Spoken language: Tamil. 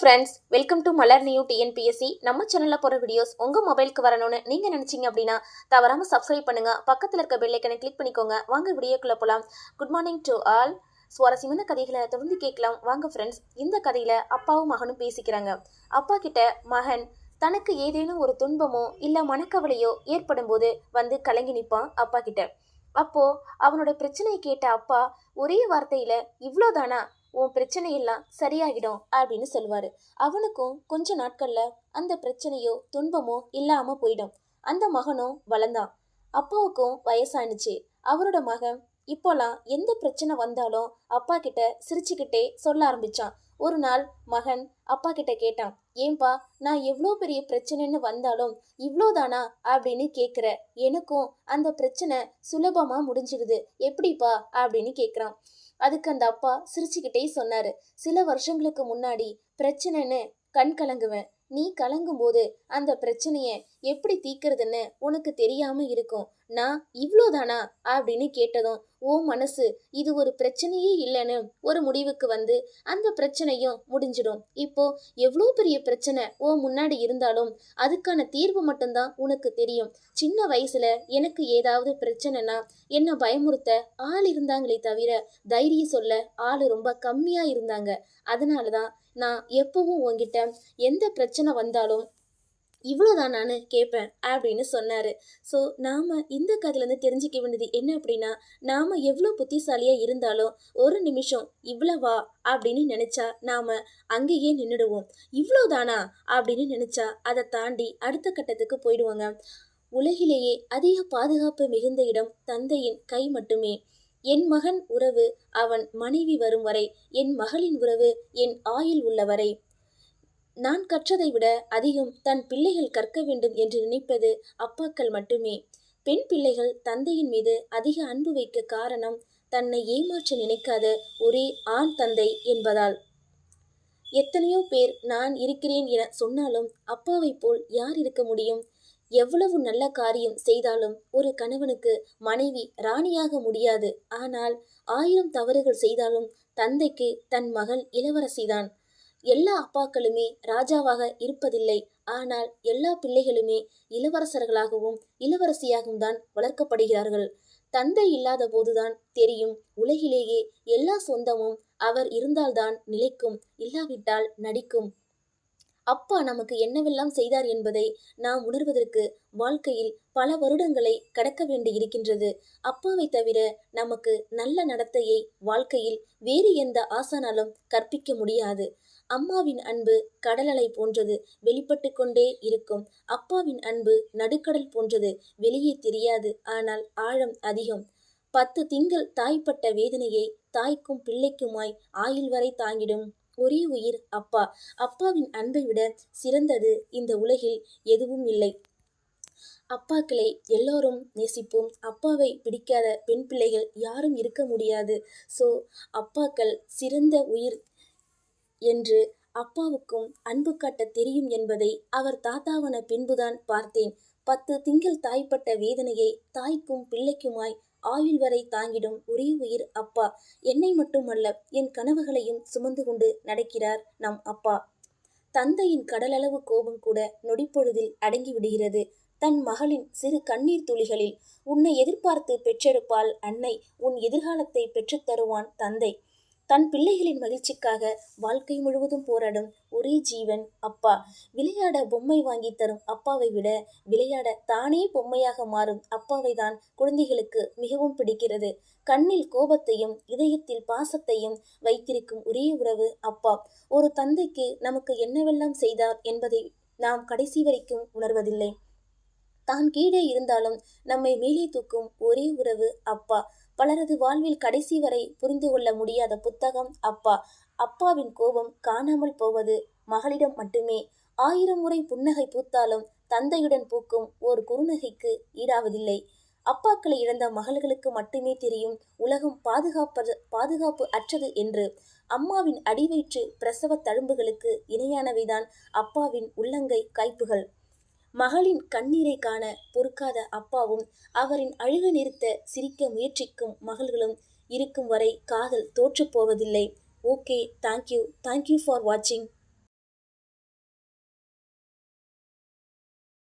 Friends, welcome to Malar new TNPSC. நம்ம சேனலில் போகிற வீடியோஸ் உங்கள் மொபைலுக்கு வரணும்னு நீங்கள் நினச்சிங்க அப்படின்னா தவறாமல் சப்ஸ்கிரைப் பண்ணுங்கள். பக்கத்தில் இருக்க பெல் ஐக்கனை கிளிக் பண்ணிக்கோங்க. வாங்க வீடியோக்குள்ளே போகலாம். Good morning to all. சுவாரஸ்யமான கதைகளை தொடர்ந்து கேட்கலாம் வாங்க ஃப்ரெண்ட்ஸ். இந்த கதையில் அப்பாவும் மகனும் பேசிக்கிறாங்க. அப்பா கிட்ட மகன் தனக்கு ஏதேனும் ஒரு துன்பமோ இல்லை மனக்கவலையோ ஏற்படும் போது வந்து கலங்கி நிற்பான் அப்பா கிட்ட. அப்போ அவனோட பிரச்சனையை கேட்ட அப்பா ஒரே வார்த்தையில இவ்வளோதானா, உன் பிரச்சனையெல்லாம் சரியாகிடும் அப்படின்னு சொல்லுவாரு. அவனுக்கும் கொஞ்ச நாட்கள்ல அந்த பிரச்சனையோ துன்பமோ இல்லாம போயிடும். அந்த மகனும் வளர்ந்தான். அப்பாவுக்கும் வயசானுச்சு. அவரோட மகன் இப்போலாம் எந்த பிரச்சனை வந்தாலும் அப்பா கிட்ட சிரிச்சுக்கிட்டே சொல்ல ஆரம்பிச்சான். ஒரு நாள் மகன் அப்பா கிட்ட கேட்டான், ஏன்பா நான் எவ்வளோ பெரிய பிரச்சனைன்னு வந்தாலும் இவ்வளோதானா அப்படின்னு கேட்குற, எனக்கும் அந்த பிரச்சனை சுலபமா முடிஞ்சிடுது, எப்படிப்பா அப்படின்னு கேட்குறான். அதுக்கு அந்த அப்பா சிரிச்சுக்கிட்டே சொன்னாரு, சில வருஷங்களுக்கு முன்னாடி பிரச்சனைன்னு கண் கலங்குவேன். நீ கலங்கும் போது அந்த பிரச்சனைய எப்படி தீக்கிறதுன்னு உனக்கு தெரியாம இருக்கும். நான் இவ்வளோதானா அப்படின்னு கேட்டதும் உன் மனசு இது ஒரு பிரச்சனையே இல்லைன்னு ஒரு முடிவுக்கு வந்து அந்த பிரச்சனையும் முடிஞ்சிடும். இப்போ எவ்வளோ பெரிய பிரச்சனை உன் முன்னாடி இருந்தாலும் அதுக்கான தீர்வு மட்டும்தான் உனக்கு தெரியும். சின்ன வயசுல எனக்கு ஏதாவது பிரச்சனைனா என்னை பயமுறுத்த ஆள் இருந்தாங்களே தவிர தைரியம் சொல்ல ஆள் ரொம்ப கம்மியா இருந்தாங்க. அதனாலதான் நான் எப்பவும் உன்கிட்ட எந்த பிரச்சனை வந்தாலும் இவ்வளோதான் நான் கேட்பேன் அப்படின்னு சொன்னாரு. ஸோ நாம் இந்த கதையிலேருந்து தெரிஞ்சிக்க வேண்டியது என்ன அப்படின்னா, நாம் எவ்வளோ புத்திசாலியாக இருந்தாலும் ஒரு நிமிஷம் இவ்வளவா அப்படின்னு நினச்சா நாம் அங்கேயே நின்றுடுவோம். இவ்வளோதானா அப்படின்னு நினச்சா அதை தாண்டி அடுத்த கட்டத்துக்கு போயிடுவோங்க. உலகிலேயே அதிக பாதுகாப்பு மிகுந்த இடம் தந்தையின் கை மட்டுமே. என் மகன் உறவு அவன் மனைவி வரும் வரை, என் மகளின் உறவு என் ஆயுள் உள்ளவரை. நான் கற்றதை விட அதிகம் தன் பிள்ளைகள் கற்க வேண்டும் என்று நினைப்பது அப்பாக்கள் மட்டுமே. பெண் பிள்ளைகள் தந்தையின் மீது அதிக அன்பு வைக்க காரணம் தன்னை ஏமாற்ற நினைக்காத ஒரே ஆண் தந்தை என்பதால். எத்தனையோ பேர் நான் இருக்கிறேன் என சொன்னாலும் அப்பாவை போல் யார் இருக்க முடியும்? எவ்வளவு நல்ல காரியம் செய்தாலும் ஒரு கணவனுக்கு மனைவி ராணியாக முடியாது. ஆனால் 1000 தவறுகள் செய்தாலும் தந்தைக்கு தன் மகள் இளவரசிதான். எல்லா அப்பாக்களுமே ராஜாவாக இருப்பதில்லை. ஆனால் எல்லா பிள்ளைகளுமே இளவரசர்களாகவும் இளவரசியாகவும் தான் வளர்க்கப்படுகிறார்கள். தந்தை இல்லாத போதுதான் தெரியும், உலகிலேயே எல்லா சொந்தமும் அவர் இருந்தால்தான் நிலைக்கும், இல்லாவிட்டால் நடிக்கும். அப்பா நமக்கு என்னவெல்லாம் செய்தார் என்பதை நாம் உணர்வதற்கு வாழ்க்கையில் பல வருடங்களை கடக்க வேண்டி இருக்கின்றது. அப்பாவை தவிர நமக்கு நல்ல நடத்தையை வாழ்க்கையில் வேறு எந்த ஆசானாலும் கற்பிக்க முடியாது. அம்மாவின் அன்பு கடலலை போன்றது, வெளிப்பட்டு கொண்டே இருக்கும். அப்பாவின் அன்பு நடுக்கடல் போன்றது, வெளியே தெரியாது, ஆனால் ஆழம் அதிகம். 10 திங்கள் தாய்ப்பட்ட வேதனையை தாய்க்கும் பிள்ளைக்குமாய் ஆயுள் வரை தாங்கிடும் ஒரே உயிர் அப்பா. அப்பாவின் அன்பை விட சிறந்தது இந்த உலகில் எதுவும் இல்லை. அப்பாக்களை எல்லோரும் நேசிப்போம். அப்பாவை பிடிக்காத பெண் பிள்ளைகள் யாரும் இருக்க முடியாது. ஸோ அப்பாக்கள் சிறந்த உயிர் என்று அப்பாவுக்கும் அன்பு காட்ட தெரியும் என்பதை அவர் தாத்தாவான பின்புதான் பார்த்தேன். 10 திங்கள் தாய்ப்பட்ட வேதனையை தாய்க்கும் பிள்ளைக்குமாய் ஆயுள் வரை தாங்கிடும் ஒரே உயிர் அப்பா. என்னை மட்டுமல்ல, என் கனவுகளையும் சுமந்து கொண்டு நடக்கிறார் நம் அப்பா. தந்தையின் கடலளவு கோபம் கூட நொடிப்பொழுதில் அடங்கி விடுகிறது. தன் மகளின் சிறு கண்ணீர் துளிகளில். உன்னை எதிர்பார்த்து பெற்றெடுப்பாள் அன்னை, உன் எதிர்காலத்தை பெற்றுத்தருவான் தந்தை. தன் பிள்ளைகளின் மகிழ்ச்சிக்காக வாழ்க்கை முழுவதும் போராடும் ஒரே ஜீவன் அப்பா. விளையாட பொம்மை வாங்கி தரும் அப்பாவை விட விளையாட தானே பொம்மையாக மாறும் அப்பாவை தான் குழந்தைகளுக்கு மிகவும் பிடிக்கிறது. கண்ணில் கோபத்தையும் இதயத்தில் பாசத்தையும் வைத்திருக்கும் ஒரே உறவு அப்பா. ஒரு தந்தைக்கு நமக்கு என்னவெல்லாம் செய்தார் என்பதை நாம் கடைசி வரைக்கும் உணர்வதில்லை. தான் கீழே இருந்தாலும் நம்மை மேலே தூக்கும் ஒரே உறவு அப்பா. பலரது வாழ்வில் கடைசி வரை புரிந்து கொள்ள முடியாத புத்தகம் அப்பா. அப்பாவின் கோபம் காணாமல் போவது மகளிடம் மட்டுமே. 1000 முறை புன்னகை பூத்தாலும் தந்தையுடன் பூக்கும் ஒரு குறுநகைக்கு ஈடாவதில்லை. அப்பாக்களை இழந்த மகள்களுக்கு மட்டுமே தெரியும் உலகம் பாதுகாப்பு அற்றது என்று. அம்மாவின் அடிவயிற்று பிரசவ தழும்புகளுக்கு இணையானவைதான் அப்பாவின் உள்ளங்கை காய்ப்புகள். மகளின் கண்ணீரை காண பொறுக்காத அப்பாவும் அவரின் அழுக நிறுத்த சிரிக்க முயற்சிக்கும் மகள்களும் இருக்கும் வரை காதல் தோற்று போவதில்லை. ஓகே, தேங்க்யூ ஃபார் வாட்சிங்.